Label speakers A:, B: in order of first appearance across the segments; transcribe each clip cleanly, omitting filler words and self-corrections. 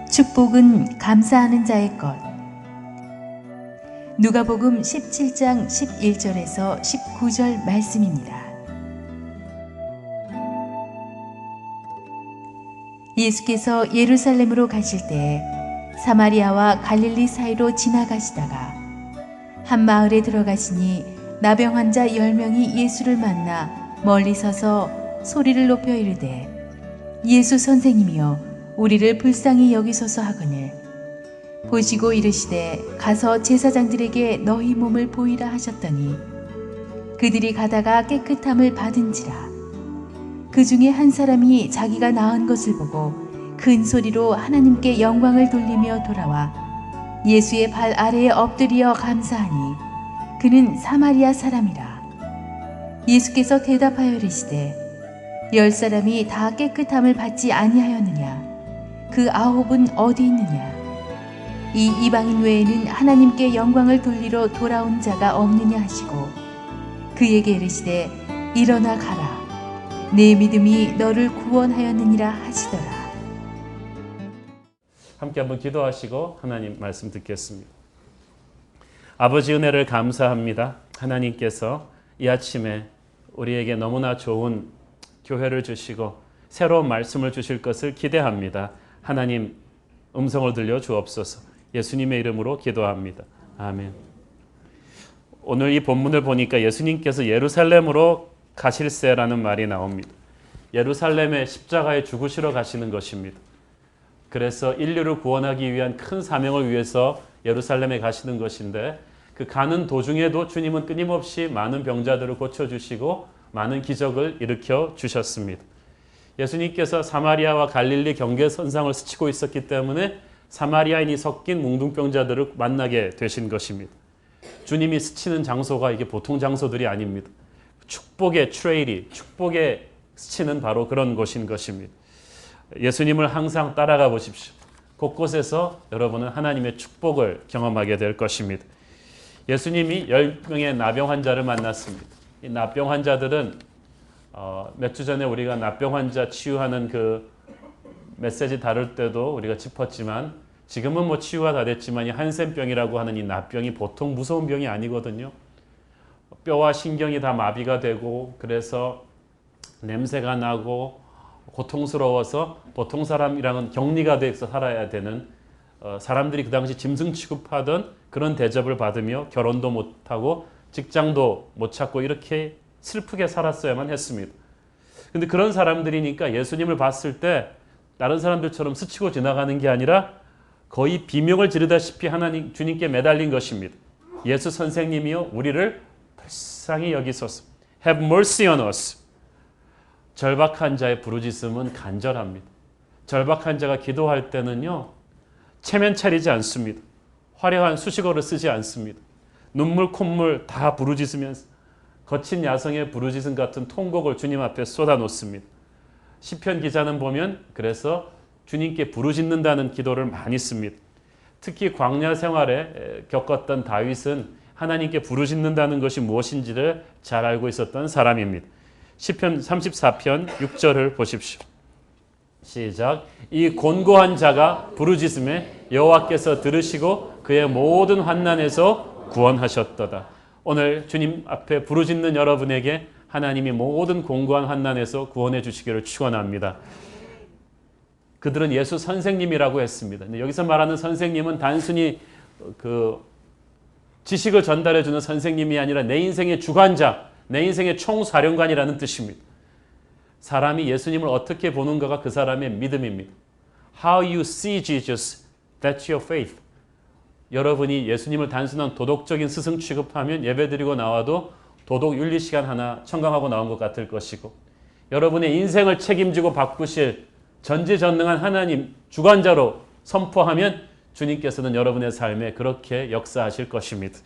A: 축복은 감사하는 자의 것. 누가복음 17장 11절에서 19절 말씀입니다. 예수께서 예루살렘으로 가실 때 사마리아와 갈릴리 사이로 지나가시다가 한 마을에 들어가시니 나병 환자 10명이 예수를 만나 멀리 서서 소리를 높여 이르되 예수 선생님이여 우리를 불쌍히 여기소서 하거늘 보시고 이르시되 가서 제사장들에게 너희 몸을 보이라 하셨더니 그들이 가다가 깨끗함을 받은지라. 그 중에 한 사람이 자기가 나은 것을 보고 큰 소리로 하나님께 영광을 돌리며 돌아와 예수의 발 아래에 엎드려 감사하니 그는 사마리아 사람이라. 예수께서 대답하여 이르시되 10사람이 다 깨끗함을 받지 아니하였느냐? 그 9은 어디 있느냐? 이 이방인 외에는 하나님께 영광을 돌리러 돌아온 자가 없느냐 하시고 그에게 이르시되 일어나 가라. 내 믿음이 너를 구원하였느니라 하시더라.
B: 함께 한번 기도하시고 하나님 말씀 듣겠습니다. 아버지 은혜를 감사합니다. 하나님께서 이 아침에 우리에게 너무나 좋은 교회를 주시고 새로운 말씀을 주실 것을 기대합니다. 하나님 음성을 들려 주옵소서. 예수님의 이름으로 기도합니다. 아멘. 오늘 이 본문을 보니까 예수님께서 예루살렘으로 가실세라는 말이 나옵니다. 예루살렘에 십자가에 죽으시러 가시는 것입니다. 그래서 인류를 구원하기 위한 큰 사명을 위해서 예루살렘에 가시는 것인데 그 가는 도중에도 주님은 끊임없이 많은 병자들을 고쳐주시고 많은 기적을 일으켜 주셨습니다. 예수님께서 사마리아와 갈릴리 경계선상을 스치고 있었기 때문에 사마리아인이 섞인 뭉둥병자들을 만나게 되신 것입니다. 주님이 스치는 장소가 이게 보통 장소들이 아닙니다. 축복의 트레일이, 축복에 스치는 바로 그런 곳인 것입니다. 예수님을 항상 따라가 보십시오. 곳곳에서 여러분은 하나님의 축복을 경험하게 될 것입니다. 예수님이 10명의 나병 환자를 만났습니다. 이 나병 환자들은 몇 주 전에 우리가 나병 환자 치유하는 그 메시지 다룰 때도 우리가 짚었지만 지금은 뭐 치유가 다 됐지만 이 한센병이라고 하는 이 나병이 보통 무서운 병이 아니거든요. 뼈와 신경이 다 마비가 되고 그래서 냄새가 나고 고통스러워서 보통 사람이랑은 격리가 돼서 살아야 되는 사람들이 그 당시 짐승 취급하던 그런 대접을 받으며 결혼도 못하고 직장도 못 찾고 이렇게 슬프게 살았어야만 했습니다. 근데 그런 사람들이니까 예수님을 봤을 때 다른 사람들처럼 스치고 지나가는 게 아니라 거의 비명을 지르다시피 하나님 주님께 매달린 것입니다. 예수 선생님이여 우리를 불쌍히 여기소서. Have mercy on us. 절박한 자의 부르짖음은 간절합니다. 절박한 자가 기도할 때는요 체면 차리지 않습니다. 화려한 수식어를 쓰지 않습니다. 눈물 콧물 다 부르짖으면서 거친 야성의 부르짖음 같은 통곡을 주님 앞에 쏟아놓습니다. 시편 기자는 보면 그래서 주님께 부르짖는다는 기도를 많이 씁니다. 특히 광야 생활에 겪었던 다윗은 하나님께 부르짖는다는 것이 무엇인지를 잘 알고 있었던 사람입니다. 시편 34편 6절을 보십시오. 시작. 이 곤고한 자가 부르짖음에 여호와께서 들으시고 그의 모든 환난에서 구원하셨도다. 오늘 주님 앞에 부르짖는 여러분에게 하나님이 모든 공고한 환난에서 구원해 주시기를 축원합니다. 그들은 예수 선생님이라고 했습니다. 근데 여기서 말하는 선생님은 단순히 그 지식을 전달해 주는 선생님이 아니라 내 인생의 주관자, 내 인생의 총사령관이라는 뜻입니다. 사람이 예수님을 어떻게 보는가가 그 사람의 믿음입니다. How you see Jesus, that's your faith. 여러분이 예수님을 단순한 도덕적인 스승 취급하면 예배드리고 나와도 도덕 윤리 시간 하나 청강하고 나온 것 같을 것이고 여러분의 인생을 책임지고 바꾸실 전지전능한 하나님 주관자로 선포하면 주님께서는 여러분의 삶에 그렇게 역사하실 것입니다.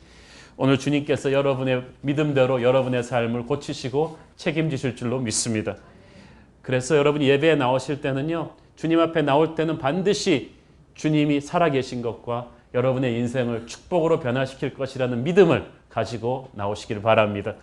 B: 오늘 주님께서 여러분의 믿음대로 여러분의 삶을 고치시고 책임지실 줄로 믿습니다. 그래서 여러분이 예배에 나오실 때는요 주님 앞에 나올 때는 반드시 주님이 살아계신 것과 여러분의 인생을 축복으로 변화시킬 것이라는 믿음을 가지고 나오시길 바랍니다.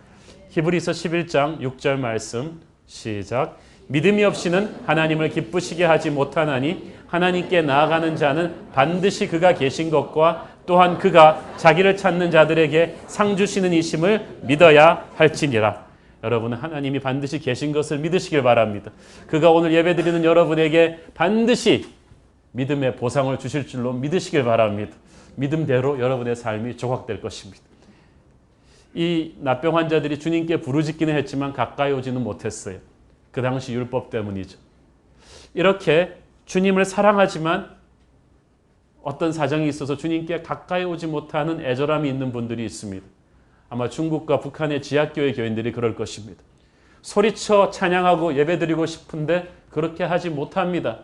B: 히브리서 11장 6절 말씀 시작. 믿음이 없이는 하나님을 기쁘시게 하지 못하나니 하나님께 나아가는 자는 반드시 그가 계신 것과 또한 그가 자기를 찾는 자들에게 상 주시는 이심을 믿어야 할지니라. 여러분은 하나님이 반드시 계신 것을 믿으시길 바랍니다. 그가 오늘 예배드리는 여러분에게 반드시 믿음의 보상을 주실 줄로 믿으시길 바랍니다. 믿음대로 여러분의 삶이 조각될 것입니다. 이 납병 환자들이 주님께 부르짖기는 했지만 가까이 오지는 못했어요. 그 당시 율법 때문이죠. 이렇게 주님을 사랑하지만 어떤 사정이 있어서 주님께 가까이 오지 못하는 애절함이 있는 분들이 있습니다. 아마 중국과 북한의 지하교회 교인들이 그럴 것입니다. 소리쳐 찬양하고 예배드리고 싶은데 그렇게 하지 못합니다.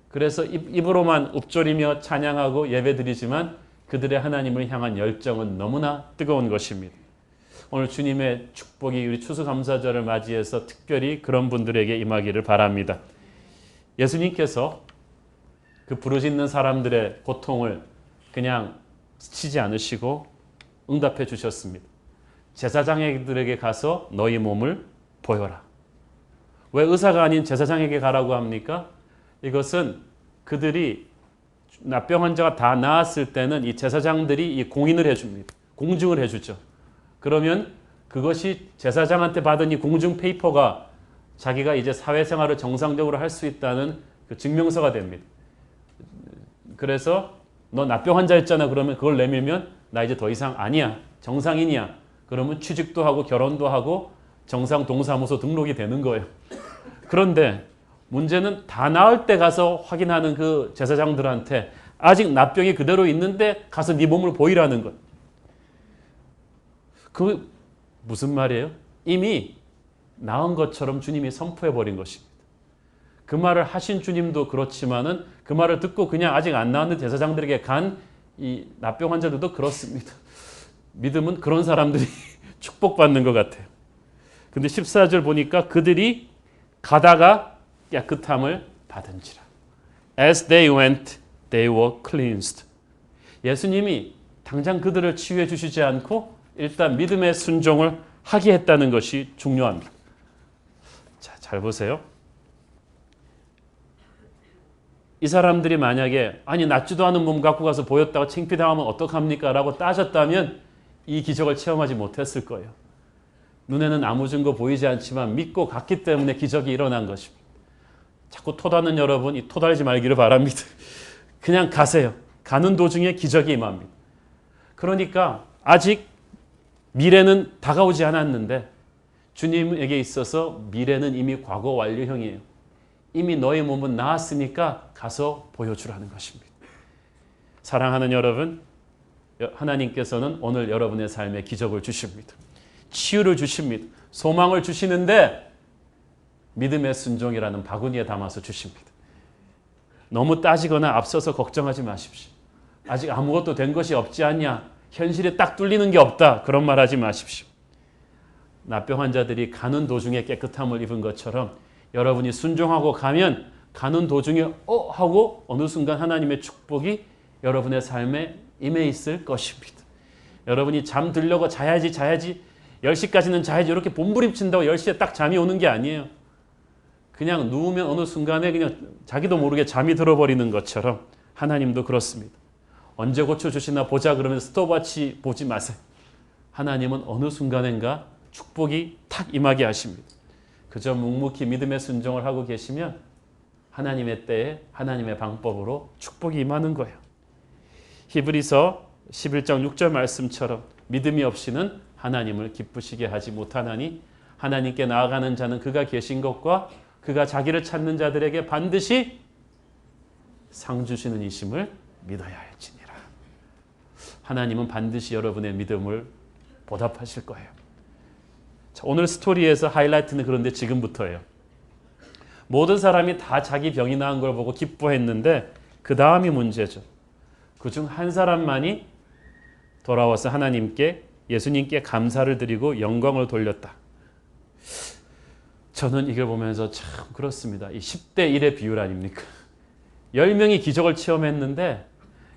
B: 그래서 입으로만 읊조리며 찬양하고 예배드리지만 그들의 하나님을 향한 열정은 너무나 뜨거운 것입니다. 오늘 주님의 축복이 우리 추수감사절을 맞이해서 특별히 그런 분들에게 임하기를 바랍니다. 예수님께서 그 부르짖는 사람들의 고통을 그냥 스치지 않으시고 응답해 주셨습니다. 제사장에게 가서 너희 몸을 보여라. 왜 의사가 아닌 제사장에게 가라고 합니까? 이것은 그들이 납병 환자가 다 나았을 때는 이 제사장들이 이 공인을 해줍니다. 공증을 해주죠. 그러면 그것이 제사장한테 받은 이 공증 페이퍼가 자기가 이제 사회생활을 정상적으로 할 수 있다는 그 증명서가 됩니다. 그래서 너 납병 환자였잖아. 그러면 그걸 내밀면 나 이제 더 이상 아니야. 정상인이야. 그러면 취직도 하고 결혼도 하고 정상 동사무소 등록이 되는 거예요. 그런데 문제는 다 나을 때 가서 확인하는 그 제사장들한테 아직 납병이 그대로 있는데 가서 네 몸을 보이라는 것. 그 무슨 말이에요? 이미 나은 것처럼 주님이 선포해버린 것입니다. 그 말을 하신 주님도 그렇지만은 그 말을 듣고 그냥 아직 안 나았는 제사장들에게 간 이 납병 환자들도 그렇습니다. 믿음은 그런 사람들이 축복받는 것 같아요. 근데 14절 보니까 그들이 가다가 깨끗함을 받은지라. As they went, they were cleansed. 예수님이 당장 그들을 치유해 주시지 않고 일단 믿음의 순종을 하게 했다는 것이 중요합니다. 자, 잘 보세요. 이 사람들이 만약에 아니 낫지도 않은 몸 갖고 가서 보였다고 창피당하면 어떡합니까? 라고 따졌다면 이 기적을 체험하지 못했을 거예요. 눈에는 아무 증거 보이지 않지만 믿고 갔기 때문에 기적이 일어난 것입니다. 자꾸 토다는 여러분 이 토달지 말기를 바랍니다. 그냥 가세요. 가는 도중에 기적이 임합니다. 그러니까 아직 미래는 다가오지 않았는데 주님에게 있어서 미래는 이미 과거 완료형이에요. 이미 너의 몸은 나았으니까 가서 보여주라는 것입니다. 사랑하는 여러분, 하나님께서는 오늘 여러분의 삶에 기적을 주십니다. 치유를 주십니다. 소망을 주시는데 믿음의 순종이라는 바구니에 담아서 주십니다. 너무 따지거나 앞서서 걱정하지 마십시오. 아직 아무것도 된 것이 없지 않냐? 현실에 딱 뚫리는 게 없다. 그런 말 하지 마십시오. 납병 환자들이 가는 도중에 깨끗함을 입은 것처럼 여러분이 순종하고 가면 가는 도중에 하고 어느 순간 하나님의 축복이 여러분의 삶에 임해 있을 것입니다. 여러분이 잠들려고 자야지 10시까지는 자야지 이렇게 몸부림친다고 10시에 딱 잠이 오는 게 아니에요. 그냥 누우면 어느 순간에 그냥 자기도 모르게 잠이 들어버리는 것처럼 하나님도 그렇습니다. 언제 고쳐주시나 보자 그러면 스톱워치 보지 마세요. 하나님은 어느 순간인가 축복이 탁 임하게 하십니다. 그저 묵묵히 믿음의 순종을 하고 계시면 하나님의 때에 하나님의 방법으로 축복이 임하는 거예요. 히브리서 11장 6절 말씀처럼 믿음이 없이는 하나님을 기쁘시게 하지 못하나니 하나님께 나아가는 자는 그가 계신 것과 그가 자기를 찾는 자들에게 반드시 상 주시는 이심을 믿어야 할지니라. 하나님은 반드시 여러분의 믿음을 보답하실 거예요. 자, 오늘 스토리에서 하이라이트는 그런데 지금부터예요. 모든 사람이 다 자기 병이 나은 걸 보고 기뻐했는데 그 다음이 문제죠. 그중 한 사람만이 돌아와서 하나님께 예수님께 감사를 드리고 영광을 돌렸다. 저는 이걸 보면서 참 그렇습니다. 이 10대 1의 비율 아닙니까? 10명이 기적을 체험했는데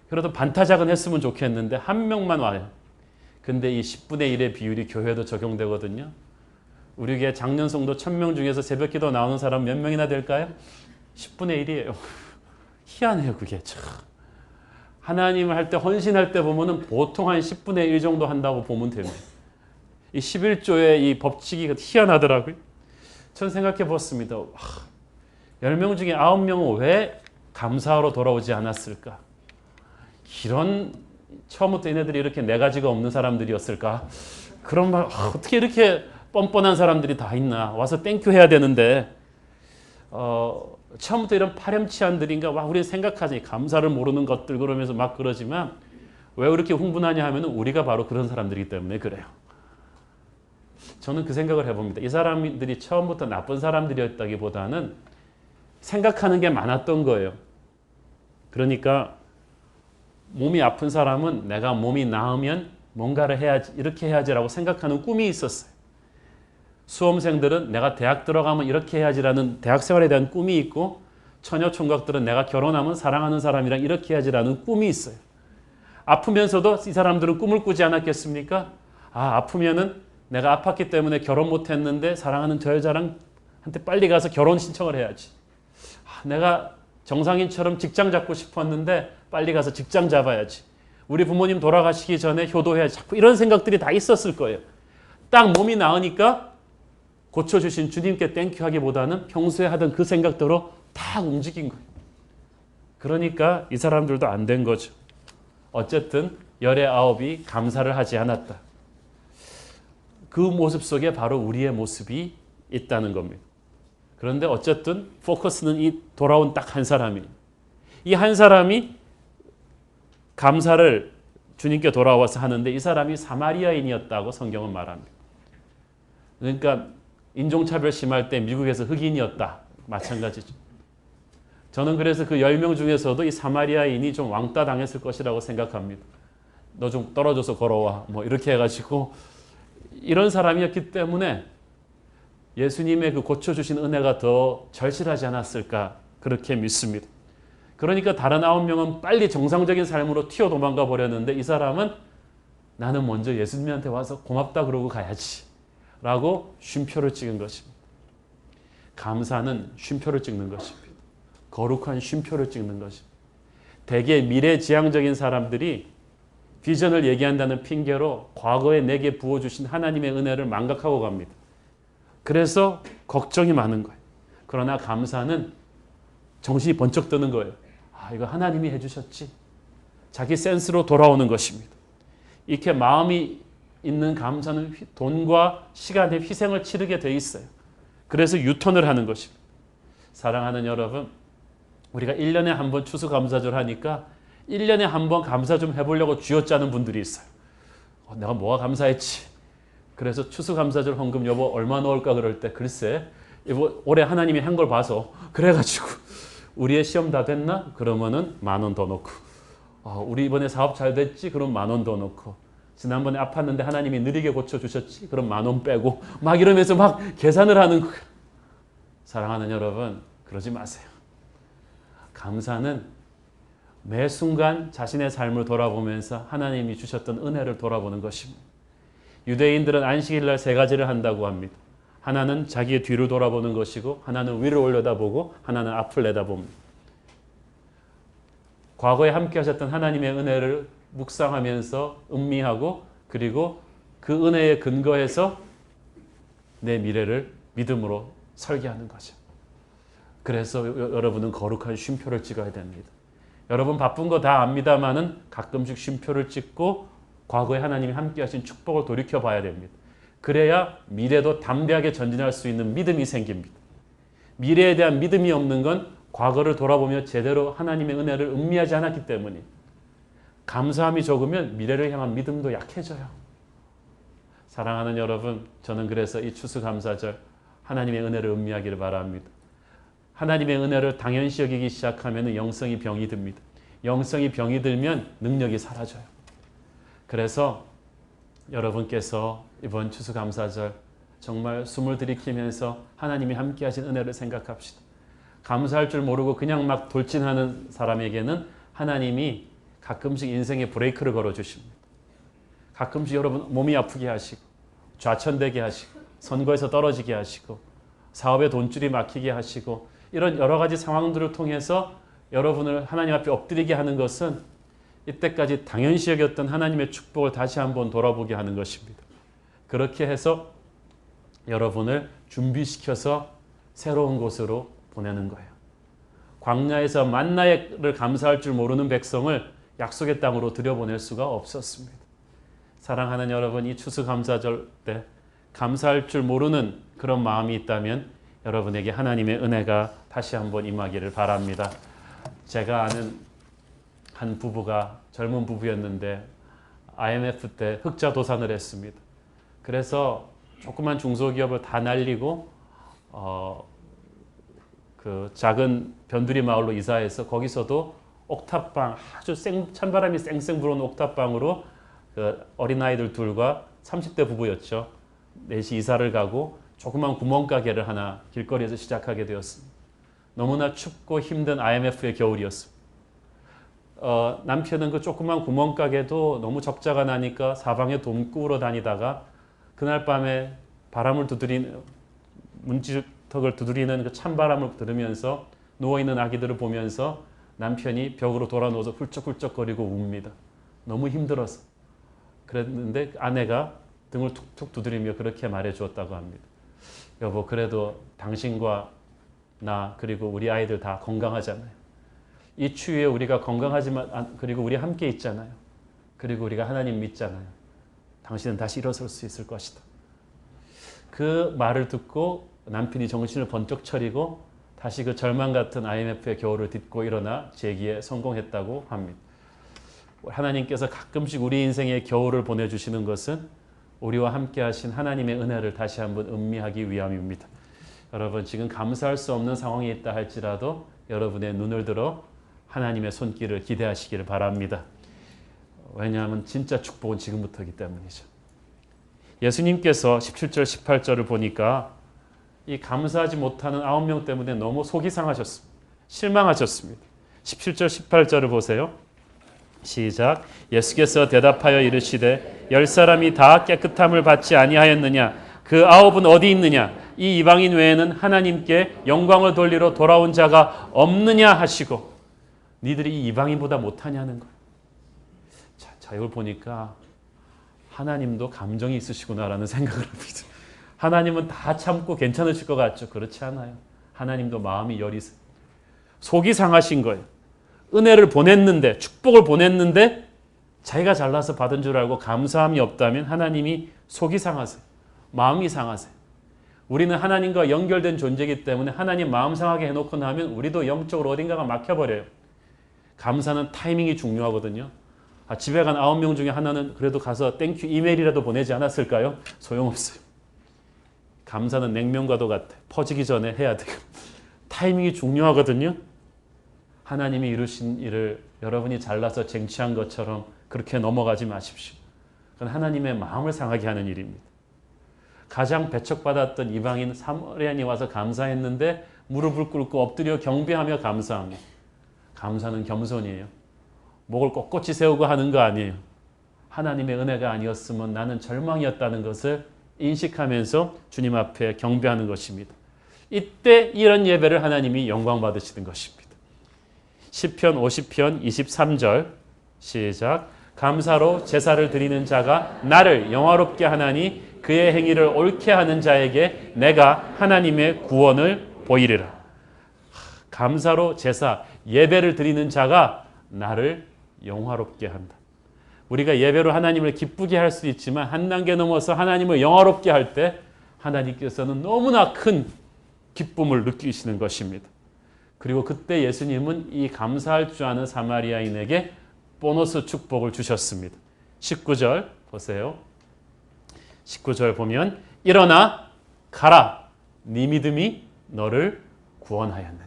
B: 그래도 반타작은 했으면 좋겠는데 한 명만 와요. 근데 이 10분의 1의 비율이 교회도 적용되거든요. 우리 교회 작년 성도 1000명 중에서 새벽기도 나오는 사람 몇 명이나 될까요? 10분의 1이에요. 희한해요. 그게 참. 하나님을 할 때 헌신할 때 보면은 보통 한 10분의 1 정도 한다고 보면 됩니다. 이 11조의 이 법칙이 희한하더라고요. 전 생각해 봤습니다. 10명 중에 9명은 왜 감사하러 돌아오지 않았을까? 이런 처음부터 얘네들이 이렇게 네 가지가 없는 사람들이었을까? 그런 말 어떻게 이렇게 뻔뻔한 사람들이 다 있나? 와서 땡큐 해야 되는데 처음부터 이런 파렴치한들인가? 와, 우리 생각하지 감사를 모르는 것들 그러면서 막 그러지만 왜 그렇게 흥분하냐 하면은 우리가 바로 그런 사람들이기 때문에 그래요. 저는 그 생각을 해봅니다. 이 사람들이 처음부터 나쁜 사람들이었다기보다는 생각하는 게 많았던 거예요. 그러니까 몸이 아픈 사람은 내가 몸이 나으면 뭔가를 해야지, 이렇게 해야지라고 생각하는 꿈이 있었어요. 수험생들은 내가 대학 들어가면 이렇게 해야지라는 대학 생활에 대한 꿈이 있고, 처녀 총각들은 내가 결혼하면 사랑하는 사람이랑 이렇게 해야지라는 꿈이 있어요. 아프면서도 이 사람들은 꿈을 꾸지 않았겠습니까? 아프면은 내가 아팠기 때문에 결혼 못했는데 사랑하는 저 여자랑 한테 빨리 가서 결혼 신청을 해야지. 내가 정상인처럼 직장 잡고 싶었는데 빨리 가서 직장 잡아야지. 우리 부모님 돌아가시기 전에 효도해야지. 자꾸 이런 생각들이 다 있었을 거예요. 딱 몸이 나으니까 고쳐주신 주님께 땡큐 하기보다는 평소에 하던 그 생각대로 다 움직인 거예요. 그러니까 이 사람들도 안 된 거죠. 어쨌든 열의 아홉이 감사를 하지 않았다. 그 모습 속에 바로 우리의 모습이 있다는 겁니다. 그런데 어쨌든 포커스는 이 돌아온 딱 한 사람이에요. 이 한 사람이 감사를 주님께 돌아와서 하는데 이 사람이 사마리아인이었다고 성경은 말합니다. 그러니까 인종차별 심할 때 미국에서 흑인이었다. 마찬가지죠. 저는 그래서 그 10명 중에서도 이 사마리아인이 좀 왕따 당했을 것이라고 생각합니다. 너 좀 떨어져서 걸어와. 뭐 이렇게 해가지고 이런 사람이었기 때문에 예수님의 그 고쳐주신 은혜가 더 절실하지 않았을까 그렇게 믿습니다. 그러니까 다른 9명은 빨리 정상적인 삶으로 튀어 도망가 버렸는데 이 사람은 나는 먼저 예수님한테 와서 고맙다 그러고 가야지 라고 쉼표를 찍은 것입니다. 감사는 쉼표를 찍는 것입니다. 거룩한 쉼표를 찍는 것입니다. 대개 미래지향적인 사람들이 비전을 얘기한다는 핑계로 과거에 내게 부어주신 하나님의 은혜를 망각하고 갑니다. 그래서 걱정이 많은 거예요. 그러나 감사는 정신이 번쩍 드는 거예요. 이거 하나님이 해주셨지. 자기 센스로 돌아오는 것입니다. 이렇게 마음이 있는 감사는 돈과 시간의 희생을 치르게 돼 있어요. 그래서 유턴을 하는 것입니다. 사랑하는 여러분, 우리가 1년에 한 번 추수감사절 하니까 1년에 한 번 감사 좀 해보려고 쥐어짜는 분들이 있어요. 내가 뭐가 감사했지? 그래서 추수감사절 헌금 여보 얼마 넣을까 그럴 때 글쎄 여보 올해 하나님이 한 걸 봐서 그래가지고 우리의 시험 다 됐나? 그러면은 10,000원 더 넣고 우리 이번에 사업 잘 됐지? 그럼 10,000원 더 넣고 지난번에 아팠는데 하나님이 느리게 고쳐주셨지? 그럼 10,000원 빼고 막 이러면서 막 계산을 하는 거예요. 사랑하는 여러분 그러지 마세요. 감사는 매 순간 자신의 삶을 돌아보면서 하나님이 주셨던 은혜를 돌아보는 것입니다. 유대인들은 안식일 날 3가지를 한다고 합니다. 하나는 자기의 뒤를 돌아보는 것이고 하나는 위를 올려다보고 하나는 앞을 내다봅니다. 과거에 함께 하셨던 하나님의 은혜를 묵상하면서 음미하고 그리고 그 은혜에 근거해서 내 미래를 믿음으로 설계하는 거죠. 그래서 여러분은 거룩한 쉼표를 찍어야 됩니다. 여러분 바쁜 거 다 압니다마는 가끔씩 쉼표를 찍고 과거에 하나님이 함께 하신 축복을 돌이켜 봐야 됩니다. 그래야 미래도 담대하게 전진할 수 있는 믿음이 생깁니다. 미래에 대한 믿음이 없는 건 과거를 돌아보며 제대로 하나님의 은혜를 음미하지 않았기 때문이에요. 감사함이 적으면 미래를 향한 믿음도 약해져요. 사랑하는 여러분, 저는 그래서 이 추수감사절 하나님의 은혜를 음미하기를 바랍니다. 하나님의 은혜를 당연시 여기기 시작하면 영성이 병이 듭니다. 영성이 병이 들면 능력이 사라져요. 그래서 여러분께서 이번 추수감사절 정말 숨을 들이키면서 하나님이 함께 하신 은혜를 생각합시다. 감사할 줄 모르고 그냥 막 돌진하는 사람에게는 하나님이 가끔씩 인생에 브레이크를 걸어주십니다. 가끔씩 여러분 몸이 아프게 하시고 좌천되게 하시고 선거에서 떨어지게 하시고 사업에 돈줄이 막히게 하시고 이런 여러 가지 상황들을 통해서 여러분을 하나님 앞에 엎드리게 하는 것은 이때까지 당연시 여겼던 하나님의 축복을 다시 한번 돌아보게 하는 것입니다. 그렇게 해서 여러분을 준비시켜서 새로운 곳으로 보내는 거예요. 광야에서 만나를 감사할 줄 모르는 백성을 약속의 땅으로 들여보낼 수가 없었습니다. 사랑하는 여러분, 이 추수감사절 때 감사할 줄 모르는 그런 마음이 있다면 여러분에게 하나님의 은혜가 다시 한번 임하기를 바랍니다. 제가 아는 한 부부가 젊은 부부였는데 IMF 때 흑자 도산을 했습니다. 그래서 조그만 중소기업을 다 날리고 그 작은 변두리 마을로 이사해서 거기서도 옥탑방, 아주 찬바람이 쌩쌩 불어오는 옥탑방으로 그 어린아이들 둘과 30대 부부였죠. 넷이 이사를 가고 조그만 구멍가게를 하나 길거리에서 시작하게 되었습니다. 너무나 춥고 힘든 IMF의 겨울이었습니다. 남편은 그 조그만 구멍가게도 너무 적자가 나니까 사방에 돈 꾸러 다니다가 그날 밤에 바람을 두드리는 문지턱을 두드리는 그 찬바람을 들으면서 누워있는 아기들을 보면서 남편이 벽으로 돌아 누워서 훌쩍훌쩍거리고 웁니다. 너무 힘들어서. 그랬는데 아내가 등을 툭툭 두드리며 그렇게 말해 주었다고 합니다. 여보, 그래도 당신과 나 그리고 우리 아이들 다 건강하잖아요. 이 추위에 우리가 건강하지만 그리고 우리 함께 있잖아요. 그리고 우리가 하나님 믿잖아요. 당신은 다시 일어설 수 있을 것이다. 그 말을 듣고 남편이 정신을 번쩍 차리고 다시 그 절망 같은 IMF의 겨울을 딛고 일어나 재기에 성공했다고 합니다. 하나님께서 가끔씩 우리 인생의 겨울을 보내주시는 것은 우리와 함께 하신 하나님의 은혜를 다시 한번 음미하기 위함입니다. 여러분, 지금 감사할 수 없는 상황에 있다 할지라도 여러분의 눈을 들어 하나님의 손길을 기대하시기를 바랍니다. 왜냐하면 진짜 축복은 지금부터이기 때문이죠. 예수님께서 17절 18절을 보니까 이 감사하지 못하는 9명 때문에 너무 속이 상하셨습니다. 실망하셨습니다. 17절 18절을 보세요. 시작. 예수께서 대답하여 이르시되 10사람이 다 깨끗함을 받지 아니하였느냐? 그 9은 어디 있느냐? 이 이방인 외에는 하나님께 영광을 돌리러 돌아온 자가 없느냐 하시고, 니들이 이 이방인보다 못하냐는 거예요. 자, 이걸 보니까 하나님도 감정이 있으시구나라는 생각을 합니다. 하나님은 다 참고 괜찮으실 것 같죠? 그렇지 않아요. 하나님도 마음이 여리세요. 속이 상하신 거예요. 은혜를 보냈는데, 축복을 보냈는데 자기가 잘나서 받은 줄 알고 감사함이 없다면 하나님이 속이 상하세요. 마음이 상하세요. 우리는 하나님과 연결된 존재이기 때문에 하나님 마음 상하게 해놓고 나면 우리도 영적으로 어딘가가 막혀버려요. 감사는 타이밍이 중요하거든요. 집에 간 9명 중에 하나는 그래도 가서 땡큐 이메일이라도 보내지 않았을까요? 소용없어요. 감사는 냉면과도 같아. 퍼지기 전에 해야 돼요. 타이밍이 중요하거든요. 하나님이 이루신 일을 여러분이 잘나서 쟁취한 것처럼 그렇게 넘어가지 마십시오. 그건 하나님의 마음을 상하게 하는 일입니다. 가장 배척받았던 이방인 사마리아인이 와서 감사했는데 무릎을 꿇고 엎드려 경배하며 감사합니다. 감사는 겸손이에요. 목을 꼿꼿이 세우고 하는 거 아니에요. 하나님의 은혜가 아니었으면 나는 절망이었다는 것을 인식하면서 주님 앞에 경배하는 것입니다. 이때 이런 예배를 하나님이 영광 받으시는 것입니다. 시편 50편 23절 시작. 감사로 제사를 드리는 자가 나를 영화롭게 하나니 그의 행위를 옳게 하는 자에게 내가 하나님의 구원을 보이리라. 감사로 제사, 예배를 드리는 자가 나를 영화롭게 한다. 우리가 예배로 하나님을 기쁘게 할 수 있지만 한 단계 넘어서 하나님을 영화롭게 할 때 하나님께서는 너무나 큰 기쁨을 느끼시는 것입니다. 그리고 그때 예수님은 이 감사할 줄 아는 사마리아인에게 보너스 축복을 주셨습니다. 19절 보세요. 19절 보면 일어나 가라. 네 믿음이 너를 구원하였느니라.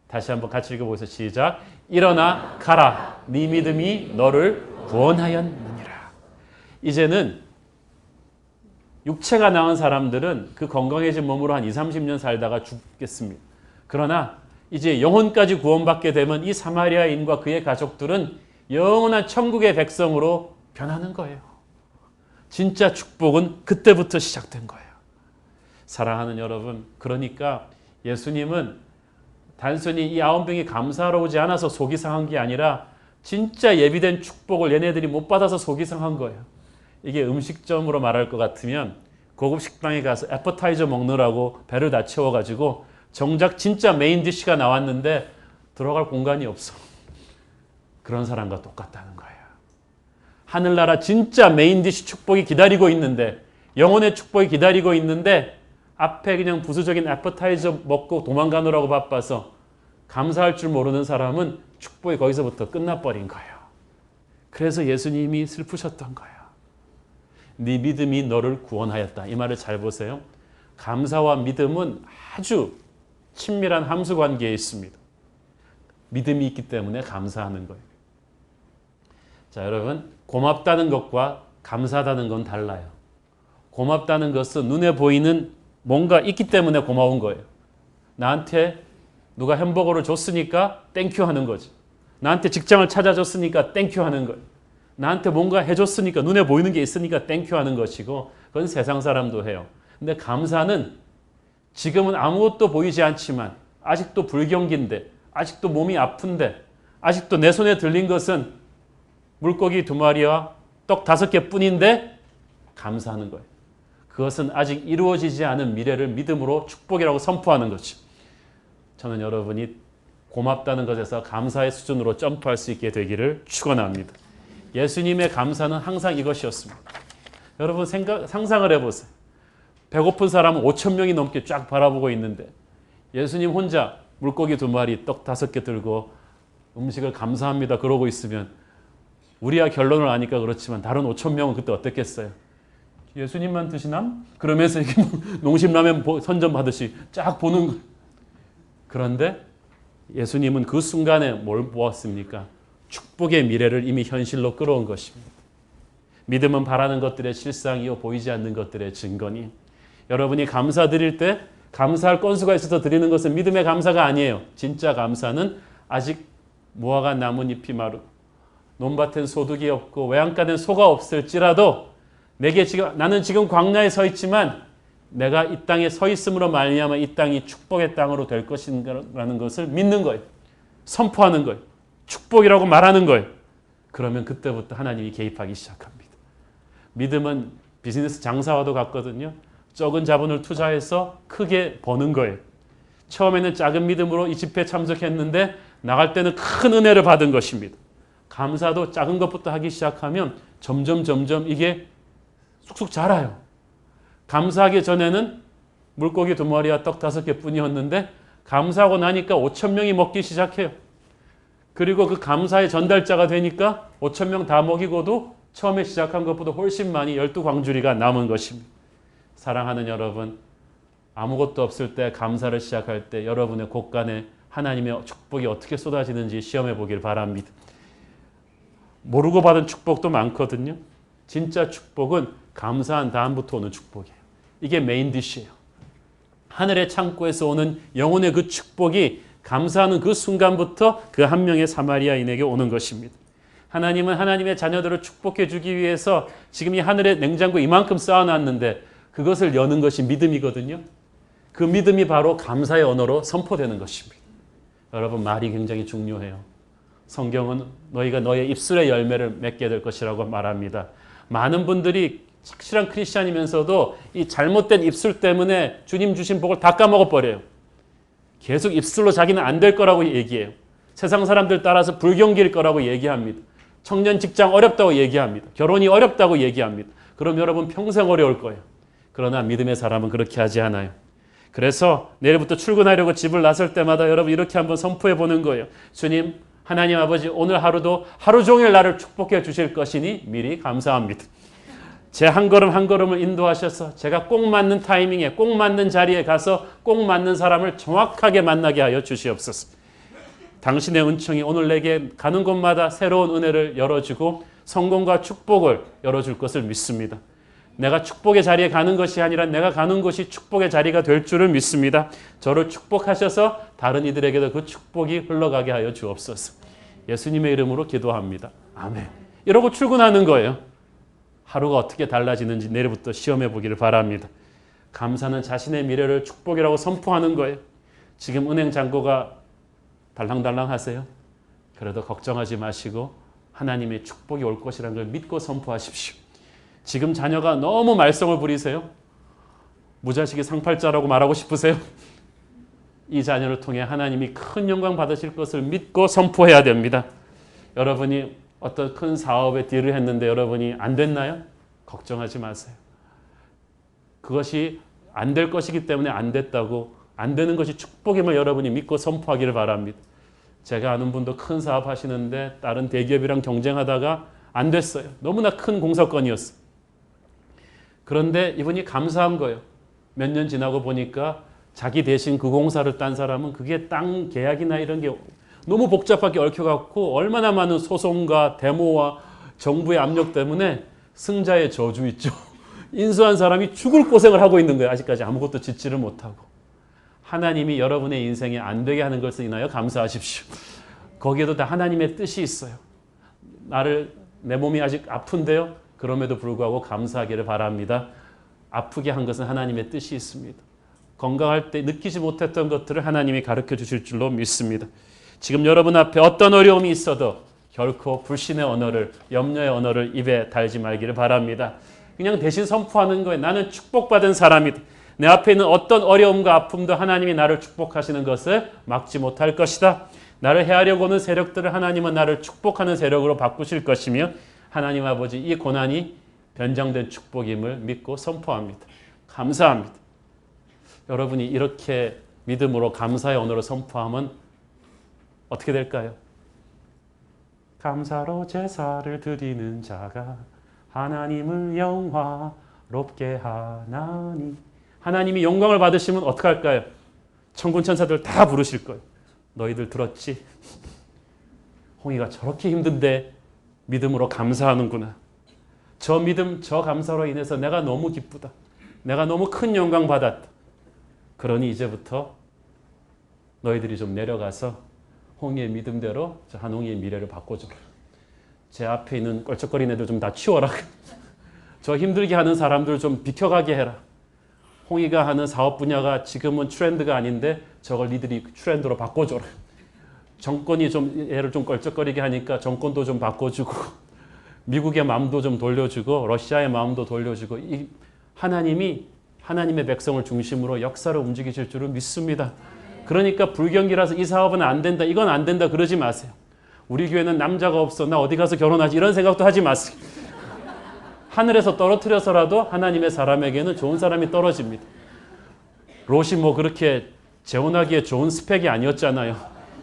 B: 다시 한번 같이 읽어보세요. 시작. 일어나 가라. 네 믿음이 너를 구원하였느니라. 이제는 육체가 나은 사람들은 그 건강해진 몸으로 한 20-30년 살다가 죽겠습니다. 그러나 이제 영혼까지 구원받게 되면 이 사마리아인과 그의 가족들은 영원한 천국의 백성으로 변하는 거예요. 진짜 축복은 그때부터 시작된 거예요. 사랑하는 여러분, 그러니까 예수님은 단순히 이 9명이 감사하러 오지 않아서 속이 상한 게 아니라 진짜 예비된 축복을 얘네들이 못 받아서 속이 상한 거예요. 이게 음식점으로 말할 것 같으면 고급 식당에 가서 애퍼타이저 먹느라고 배를 다 채워가지고 정작 진짜 메인 디쉬가 나왔는데 들어갈 공간이 없어. 그런 사람과 똑같다는 거예요. 하늘나라 진짜 메인 디쉬 축복이 기다리고 있는데, 영혼의 축복이 기다리고 있는데 앞에 그냥 부수적인 애퍼타이저 먹고 도망가느라고 바빠서 감사할 줄 모르는 사람은 축복이 거기서부터 끝나버린 거예요. 그래서 예수님이 슬프셨던 거예요. 네 믿음이 너를 구원하였다. 이 말을 잘 보세요. 감사와 믿음은 아주 친밀한 함수 관계에 있습니다. 믿음이 있기 때문에 감사하는 거예요. 자, 여러분, 고맙다는 것과 감사하다는 건 달라요. 고맙다는 것은 눈에 보이는 뭔가 있기 때문에 고마운 거예요. 나한테 누가 햄버거를 줬으니까 땡큐 하는 거지. 나한테 직장을 찾아줬으니까 땡큐 하는 거예요. 나한테 뭔가 해줬으니까, 눈에 보이는 게 있으니까 땡큐 하는 것이고, 그건 세상 사람도 해요. 근데 감사는 지금은 아무것도 보이지 않지만, 아직도 불경기인데, 아직도 몸이 아픈데, 아직도 내 손에 들린 것은 물고기 2마리와 떡 5개 뿐인데 감사하는 거예요. 그것은 아직 이루어지지 않은 미래를 믿음으로 축복이라고 선포하는 거죠. 저는 여러분이 고맙다는 것에서 감사의 수준으로 점프할 수 있게 되기를 축원합니다. 예수님의 감사는 항상 이것이었습니다. 여러분 상상을 해보세요. 배고픈 사람은 5천 명이 넘게 쫙 바라보고 있는데 예수님 혼자 물고기 2마리, 떡 5개 들고 음식을 감사합니다 그러고 있으면, 우리야 결론을 아니까 그렇지만 다른 5천 명은 그때 어땠겠어요? 예수님만 드시나? 그러면서 이렇게 농심라면 선전 받듯이 쫙 보는 거예요. 그런데 예수님은 그 순간에 뭘 보았습니까? 축복의 미래를 이미 현실로 끌어온 것입니다. 믿음은 바라는 것들의 실상이요 보이지 않는 것들의 증거니, 여러분이 감사드릴 때 감사할 건수가 있어서 드리는 것은 믿음의 감사가 아니에요. 진짜 감사는 아직 무화과 나뭇잎이 마르고 논밭엔 소득이 없고 외양간엔 소가 없을지라도 나는 지금 광야에 서 있지만 내가 이 땅에 서 있음으로 말미암아 이 땅이 축복의 땅으로 될 것이라는 것을 믿는 거예요. 선포하는 거예요. 축복이라고 말하는 거예요. 그러면 그때부터 하나님이 개입하기 시작합니다. 믿음은 비즈니스 장사와도 같거든요. 적은 자본을 투자해서 크게 버는 거예요. 처음에는 작은 믿음으로 이 집회에 참석했는데 나갈 때는 큰 은혜를 받은 것입니다. 감사도 작은 것부터 하기 시작하면 점점 이게 쑥쑥 자라요. 감사하기 전에는 물고기 2마리와 떡 5개 뿐이었는데 감사하고 나니까 5천 명이 먹기 시작해요. 그리고 그 감사의 전달자가 되니까 5천 명 다 먹이고도 처음에 시작한 것보다 훨씬 많이 12광주리가 남은 것입니다. 사랑하는 여러분, 아무것도 없을 때 감사를 시작할 때 여러분의 곳간에 하나님의 축복이 어떻게 쏟아지는지 시험해 보길 바랍니다. 모르고 받은 축복도 많거든요. 진짜 축복은 감사한 다음부터 오는 축복이에요. 이게 메인 디쉬예요. 하늘의 창고에서 오는 영혼의 그 축복이 감사하는 그 순간부터 그 한 명의 사마리아인에게 오는 것입니다. 하나님은 하나님의 자녀들을 축복해 주기 위해서 지금 이 하늘의 냉장고 이만큼 쌓아놨는데 그것을 여는 것이 믿음이거든요. 그 믿음이 바로 감사의 언어로 선포되는 것입니다. 여러분, 말이 굉장히 중요해요. 성경은 너희가 너의 입술의 열매를 맺게 될 것이라고 말합니다. 많은 분들이 착실한 크리스찬이면서도 이 잘못된 입술 때문에 주님 주신 복을 다 까먹어버려요. 계속 입술로 자기는 안 될 거라고 얘기해요. 세상 사람들 따라서 불경기일 거라고 얘기합니다. 청년 직장 어렵다고 얘기합니다. 결혼이 어렵다고 얘기합니다. 그럼 여러분 평생 어려울 거예요. 그러나 믿음의 사람은 그렇게 하지 않아요. 그래서 내일부터 출근하려고 집을 나설 때마다 여러분 이렇게 한번 선포해 보는 거예요. 주님, 하나님 아버지, 오늘 하루도 하루 종일 나를 축복해 주실 것이니 미리 감사합니다. 제 한 걸음 한 걸음을 인도하셔서 제가 꼭 맞는 타이밍에 꼭 맞는 자리에 가서 꼭 맞는 사람을 정확하게 만나게 하여 주시옵소서. 당신의 은총이 오늘 내게 가는 곳마다 새로운 은혜를 열어주고 성공과 축복을 열어줄 것을 믿습니다. 내가 축복의 자리에 가는 것이 아니라 내가 가는 곳이 축복의 자리가 될 줄을 믿습니다. 저를 축복하셔서 다른 이들에게도 그 축복이 흘러가게 하여 주옵소서. 예수님의 이름으로 기도합니다. 아멘. 이러고 출근하는 거예요. 하루가 어떻게 달라지는지 내일부터 시험해 보기를 바랍니다. 감사는 자신의 미래를 축복이라고 선포하는 거예요. 지금 은행 잔고가 달랑달랑 하세요. 그래도 걱정하지 마시고 하나님의 축복이 올 것이라는 걸 믿고 선포하십시오. 지금 자녀가 너무 말썽을 부리세요. 무자식이 상팔자라고 말하고 싶으세요? 이 자녀를 통해 하나님이 큰 영광 받으실 것을 믿고 선포해야 됩니다. 여러분이 어떤 큰 사업에 딜을 했는데 여러분이 안 됐나요? 걱정하지 마세요. 그것이 안 될 것이기 때문에 안 됐다고, 안 되는 것이 축복임을 여러분이 믿고 선포하기를 바랍니다. 제가 아는 분도 큰 사업 하시는데 다른 대기업이랑 경쟁하다가 안 됐어요. 너무나 큰 공사건이었어요. 그런데 이분이 감사한 거예요. 몇 년 지나고 보니까 자기 대신 그 공사를 딴 사람은 그게 땅 계약이나 이런 게 너무 복잡하게 얽혀갖고 얼마나 많은 소송과 데모와 정부의 압력 때문에 승자의 저주 있죠. 인수한 사람이 죽을 고생을 하고 있는 거예요. 아직까지 아무것도 짓지를 못하고. 하나님이 여러분의 인생에 안 되게 하는 것을 인하여 감사하십시오. 거기에도 다 하나님의 뜻이 있어요. 내 몸이 아직 아픈데요. 그럼에도 불구하고 감사하기를 바랍니다. 아프게 한 것은 하나님의 뜻이 있습니다. 건강할 때 느끼지 못했던 것들을 하나님이 가르쳐 주실 줄로 믿습니다. 지금 여러분 앞에 어떤 어려움이 있어도 결코 불신의 언어를, 염려의 언어를 입에 달지 말기를 바랍니다. 그냥 대신 선포하는 거예요. 나는 축복받은 사람이다. 내 앞에 있는 어떤 어려움과 아픔도 하나님이 나를 축복하시는 것을 막지 못할 것이다. 나를 해하려고 하는 세력들을 하나님은 나를 축복하는 세력으로 바꾸실 것이며 하나님 아버지 이 고난이 변장된 축복임을 믿고 선포합니다. 감사합니다. 여러분이 이렇게 믿음으로 감사의 언어로 선포하면 어떻게 될까요? 감사로 제사를 드리는 자가 하나님을 영화롭게 하나니. 하나님이 영광을 받으시면 어떻게 할까요? 천군 천사들 다 부르실 거예요. 너희들 들었지? 홍이가 저렇게 힘든데 믿음으로 감사하는구나. 저 믿음, 저 감사로 인해서 내가 너무 기쁘다. 내가 너무 큰 영광 받았다. 그러니 이제부터 너희들이 좀 내려가서 홍이의 믿음대로 저 한홍이의 미래를 바꿔줘라. 제 앞에 있는 껄쩍거리는 애들 좀 다 치워라. 저 힘들게 하는 사람들 좀 비켜가게 해라. 홍이가 하는 사업 분야가 지금은 트렌드가 아닌데 저걸 니들이 트렌드로 바꿔줘라. 정권이 좀 얘를 좀 껄쩍거리게 하니까 정권도 좀 바꿔주고 미국의 마음도 좀 돌려주고 러시아의 마음도 돌려주고 이 하나님이 하나님의 백성을 중심으로 역사를 움직이실 줄을 믿습니다. 그러니까 불경기라서 이 사업은 안 된다, 이건 안 된다 그러지 마세요. 우리 교회는 남자가 없어, 나 어디 가서 결혼하지 이런 생각도 하지 마세요. 하늘에서 떨어뜨려서라도 하나님의 사람에게는 좋은 사람이 떨어집니다. 롯이 뭐 그렇게 재혼하기에 좋은 스펙이 아니었잖아요.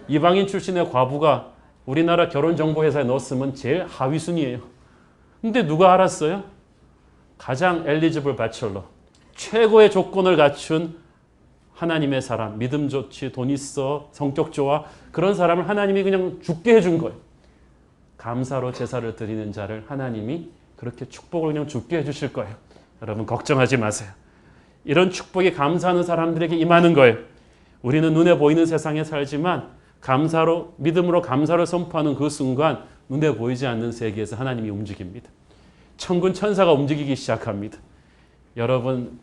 B: 이방인 출신의 과부가 우리나라 결혼정보회사에 넣었으면 제일 하위 순위예요. 근데 누가 알았어요? 가장 엘리지블 배철러, 최고의 조건을 갖춘 하나님의 사람, 믿음 좋지, 돈 있어, 성격 좋아, 그런 사람을 하나님이 그냥 죽게 해준 거예요. 감사로 제사를 드리는 자를 하나님이 그렇게 축복을 그냥 죽게 해주실 거예요. 여러분 걱정하지 마세요. 이런 축복이 감사하는 사람들에게 임하는 거예요. 우리는 눈에 보이는 세상에 살지만 감사로, 믿음으로 감사를 선포하는 그 순간 눈에 보이지 않는 세계에서 하나님이 움직입니다. 천군 천사가 움직이기 시작합니다. 여러분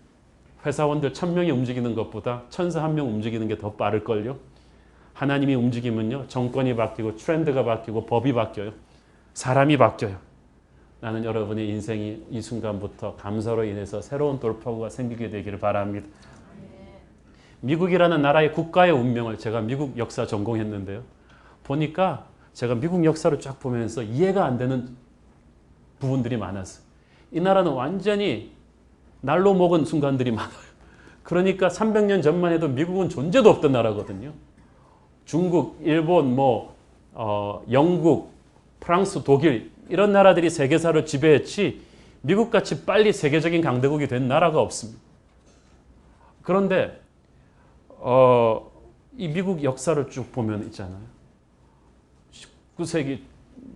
B: 회사원들 1000명이 움직이는 것보다 천사 1명 움직이는 게 더 빠를걸요. 하나님이 움직이면요 정권이 바뀌고 트렌드가 바뀌고 법이 바뀌어요. 사람이 바뀌어요. 나는 여러분의 인생이 이 순간부터 감사로 인해서 새로운 돌파구가 생기게 되기를 바랍니다. 미국이라는 나라의 국가의 운명을, 제가 미국 역사 전공했는데요. 보니까 제가 미국 역사를 쫙 보면서 이해가 안 되는 부분들이 많았어요. 이 나라는 완전히 날로 먹은 순간들이 많아요. 그러니까 300년 전만 해도 미국은 존재도 없던 나라거든요. 중국, 일본, 영국, 프랑스, 독일 이런 나라들이 세계사를 지배했지 미국같이 빨리 세계적인 강대국이 된 나라가 없습니다. 그런데 이 미국 역사를 쭉 보면 있잖아요. 19세기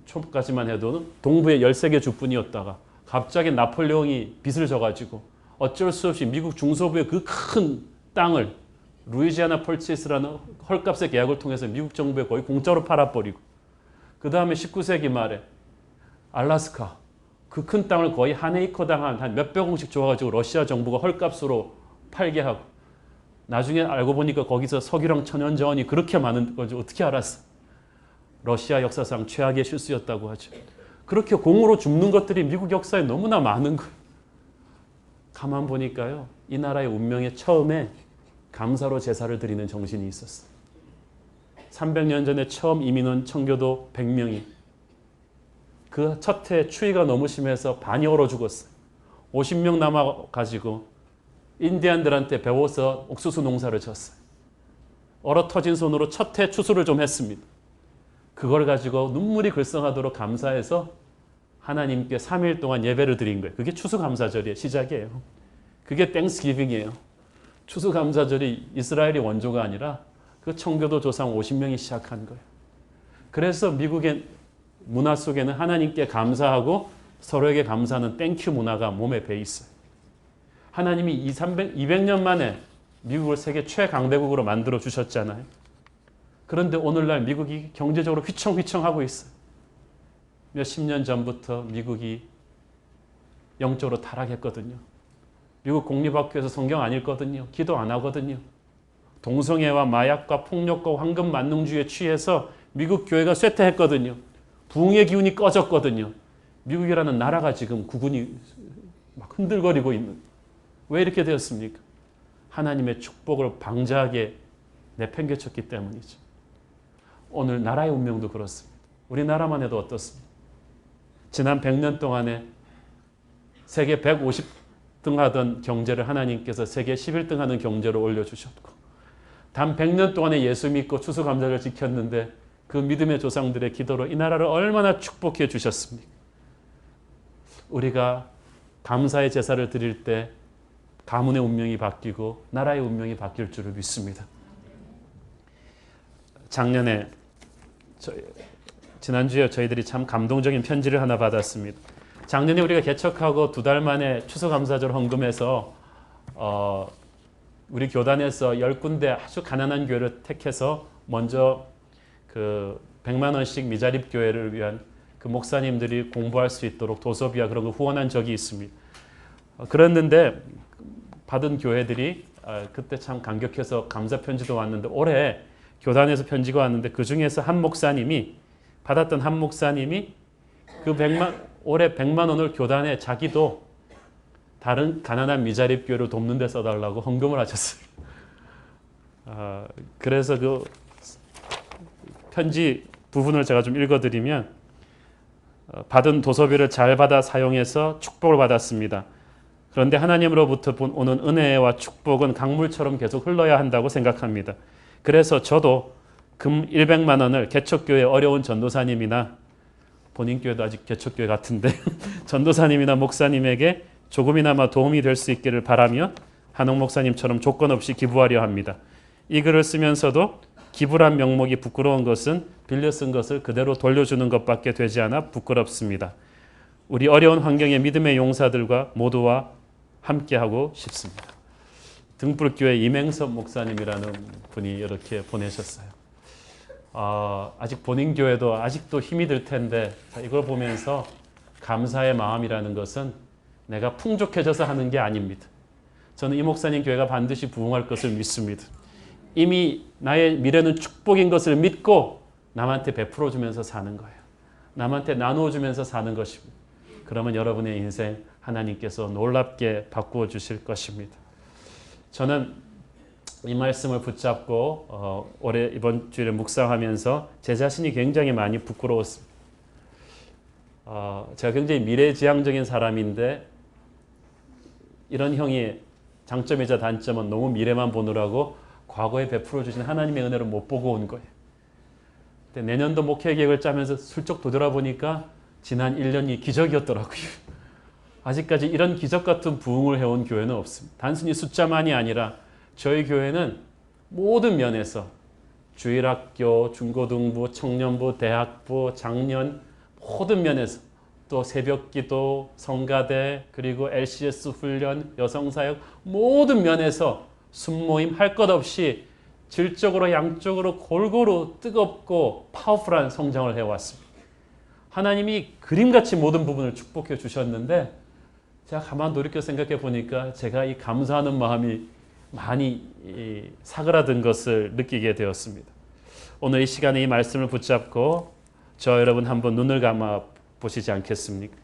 B: 초까지만 해도 동부의 13개 주뿐이었다가 갑자기 나폴레옹이 빚을 져가지고 어쩔 수 없이 미국 중서부의 그 큰 땅을 루이지아나 펄치스라는 헐값의 계약을 통해서 미국 정부에 거의 공짜로 팔아버리고, 그 다음에 19세기 말에 알라스카 그 큰 땅을 거의 한 에이커당 한 몇백 원씩 줘가지고 러시아 정부가 헐값으로 팔게 하고, 나중에 알고 보니까 거기서 석유랑 천연자원이 그렇게 많은 거지 어떻게 알았어? 러시아 역사상 최악의 실수였다고 하죠. 그렇게 공으로 줍는 것들이 미국 역사에 너무나 많은 거예요. 가만 보니까요. 이 나라의 운명에 처음에 감사로 제사를 드리는 정신이 있었어요. 300년 전에 처음 이민 온 청교도 100명이 그 첫 해 추위가 너무 심해서 반이 얼어 죽었어요. 50명 남아가지고 인디안들한테 배워서 옥수수 농사를 졌어요. 얼어 터진 손으로 첫 해 추수를 좀 했습니다. 그걸 가지고 눈물이 글썽하도록 감사해서 하나님께 3일 동안 예배를 드린 거예요. 그게 추수감사절이에요. 시작이에요. 그게 땡스기빙이에요. 추수감사절이 이스라엘이 원조가 아니라 그 청교도 조상 50명이 시작한 거예요. 그래서 미국의 문화 속에는 하나님께 감사하고 서로에게 감사하는 땡큐 문화가 몸에 배 있어요. 하나님이 200년 만에 미국을 세계 최강대국으로 만들어 주셨잖아요. 그런데 오늘날 미국이 경제적으로 휘청휘청하고 있어요. 몇십 년 전부터 미국이 영적으로 타락했거든요. 미국 공립학교에서 성경 안 읽거든요. 기도 안 하거든요. 동성애와 마약과 폭력과 황금 만능주의에 취해서 미국 교회가 쇠퇴했거든요. 부흥의 기운이 꺼졌거든요. 미국이라는 나라가 지금 구군이 막 흔들거리고 있는. 왜 이렇게 되었습니까? 하나님의 축복을 방자하게 내팽개쳤기 때문이죠. 오늘 나라의 운명도 그렇습니다. 우리나라만 해도 어떻습니까? 지난 100년 동안에 세계 150등 하던 경제를 하나님께서 세계 11등 하는 경제로 올려주셨고 단 100년 동안에 예수 믿고 추수감사를 지켰는데 그 믿음의 조상들의 기도로 이 나라를 얼마나 축복해 주셨습니까? 우리가 감사의 제사를 드릴 때 가문의 운명이 바뀌고 나라의 운명이 바뀔 줄을 믿습니다. 작년에 지난주에 저희들이 참 감동적인 편지를 하나 받았습니다. 작년에 우리가 개척하고 2달 만에 추수감사절 헌금해서 우리 교단에서 10군데 아주 가난한 교회를 택해서 먼저 그 100만 원씩 미자립 교회를 위한 그 목사님들이 공부할 수 있도록 도서비와 그런 거 후원한 적이 있습니다. 그랬는데 받은 교회들이 그때 참 감격해서 감사 편지도 왔는데 올해 교단에서 편지가 왔는데 그 중에서 한 목사님이 받았던 한 목사님이 그 올해 100만 원을 교단에 자기도 다른 가난한 미자립 교회를 돕는 데 써달라고 헌금을 하셨어요. 그래서 그 편지 부분을 제가 좀 읽어드리면 받은 도서비를 잘 받아 사용해서 축복을 받았습니다. 그런데 하나님으로부터 오는 은혜와 축복은 강물처럼 계속 흘러야 한다고 생각합니다. 그래서 저도 금 100만 원을 개척교회 어려운 전도사님이나 본인 교회도 아직 개척교회 같은데 전도사님이나 목사님에게 조금이나마 도움이 될 수 있기를 바라며 한옥 목사님처럼 조건 없이 기부하려 합니다. 이 글을 쓰면서도 기부란 명목이 부끄러운 것은 빌려 쓴 것을 그대로 돌려주는 것밖에 되지 않아 부끄럽습니다. 우리 어려운 환경의 믿음의 용사들과 모두와 함께하고 싶습니다. 등불교회 이맹섭 목사님이라는 분이 이렇게 보내셨어요. 아직 본인 교회도 아직도 힘이 들 텐데 이걸 보면서 감사의 마음이라는 것은 내가 풍족해져서 하는 게 아닙니다. 저는 이 목사님 교회가 반드시 부흥할 것을 믿습니다. 이미 나의 미래는 축복인 것을 믿고 남한테 베풀어 주면서 사는 거예요. 남한테 나누어 주면서 사는 것입니다. 그러면 여러분의 인생 하나님께서 놀랍게 바꾸어 주실 것입니다. 저는 이 말씀을 붙잡고 올해 이번 주일에 묵상하면서 제 자신이 굉장히 많이 부끄러웠습니다. 제가 굉장히 미래지향적인 사람인데 이런 형의 장점이자 단점은 너무 미래만 보느라고 과거에 베풀어 주신 하나님의 은혜를 못 보고 온 거예요. 근데 내년도 목회 계획을 짜면서 슬쩍 되돌아보니까 지난 1년이 기적이었더라고요. 아직까지 이런 기적 같은 부흥을 해온 교회는 없습니다. 단순히 숫자만이 아니라 저희 교회는 모든 면에서 주일학교, 중고등부, 청년부, 대학부, 장년 모든 면에서 또 새벽기도, 성가대, 그리고 LCS 훈련, 여성사역 모든 면에서 순모임 할 것 없이 질적으로 양적으로 골고루 뜨겁고 파워풀한 성장을 해왔습니다. 하나님이 그림같이 모든 부분을 축복해 주셨는데 제가 가만 돌이켜 생각해 보니까 제가 이 감사하는 마음이 많이 사그라든 것을 느끼게 되었습니다. 오늘 이 시간에 이 말씀을 붙잡고 저 여러분 한번 눈을 감아 보시지 않겠습니까?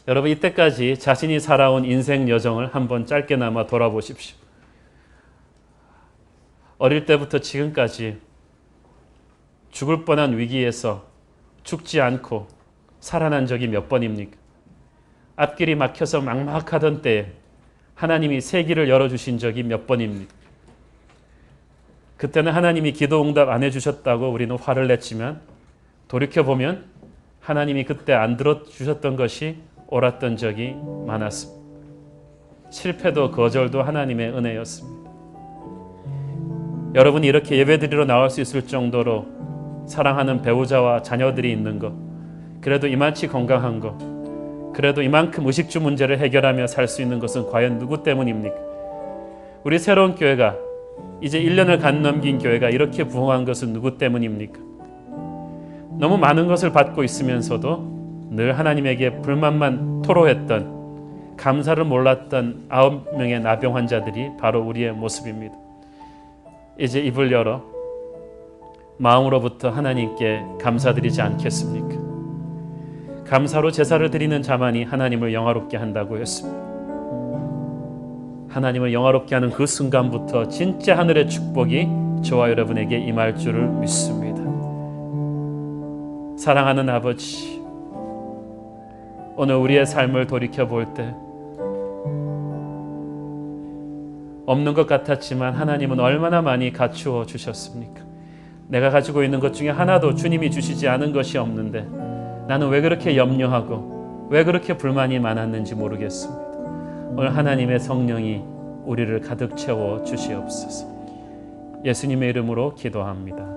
B: 여러분 이때까지 자신이 살아온 인생 여정을 한번 짧게나마 돌아보십시오. 어릴 때부터 지금까지 죽을 뻔한 위기에서 죽지 않고 살아난 적이 몇 번입니까? 앞길이 막혀서 막막하던 때에 하나님이 새 길을 열어주신 적이 몇 번입니까? 그때는 하나님이 기도 응답 안 해주셨다고 우리는 화를 냈지만 돌이켜보면 하나님이 그때 안 들어주셨던 것이 옳았던 적이 많았습니다. 실패도 거절도 하나님의 은혜였습니다. 여러분이 이렇게 예배드리러 나올 수 있을 정도로 사랑하는 배우자와 자녀들이 있는 것, 그래도 이만치 건강한 것, 그래도 이만큼 의식주 문제를 해결하며 살 수 있는 것은 과연 누구 때문입니까? 우리 새로운 교회가 이제 1년을 간 넘긴 교회가 이렇게 부흥한 것은 누구 때문입니까? 너무 많은 것을 받고 있으면서도 늘 하나님에게 불만만 토로했던, 감사를 몰랐던 9명의 나병 환자들이 바로 우리의 모습입니다. 이제 입을 열어 마음으로부터 하나님께 감사드리지 않겠습니까? 감사로 제사를 드리는 자만이 하나님을 영화롭게 한다고 했습니다. 하나님을 영화롭게 하는 그 순간부터 진짜 하늘의 축복이 저와 여러분에게 임할 줄을 믿습니다. 사랑하는 아버지, 오늘 우리의 삶을 돌이켜볼 때 없는 것 같았지만 하나님은 얼마나 많이 갖추어 주셨습니까? 내가 가지고 있는 것 중에 하나도 주님이 주시지 않은 것이 없는데 나는 왜 그렇게 염려하고 왜 그렇게 불만이 많았는지 모르겠습니다. 오늘 하나님의 성령이 우리를 가득 채워 주시옵소서. 예수님의 이름으로 기도합니다.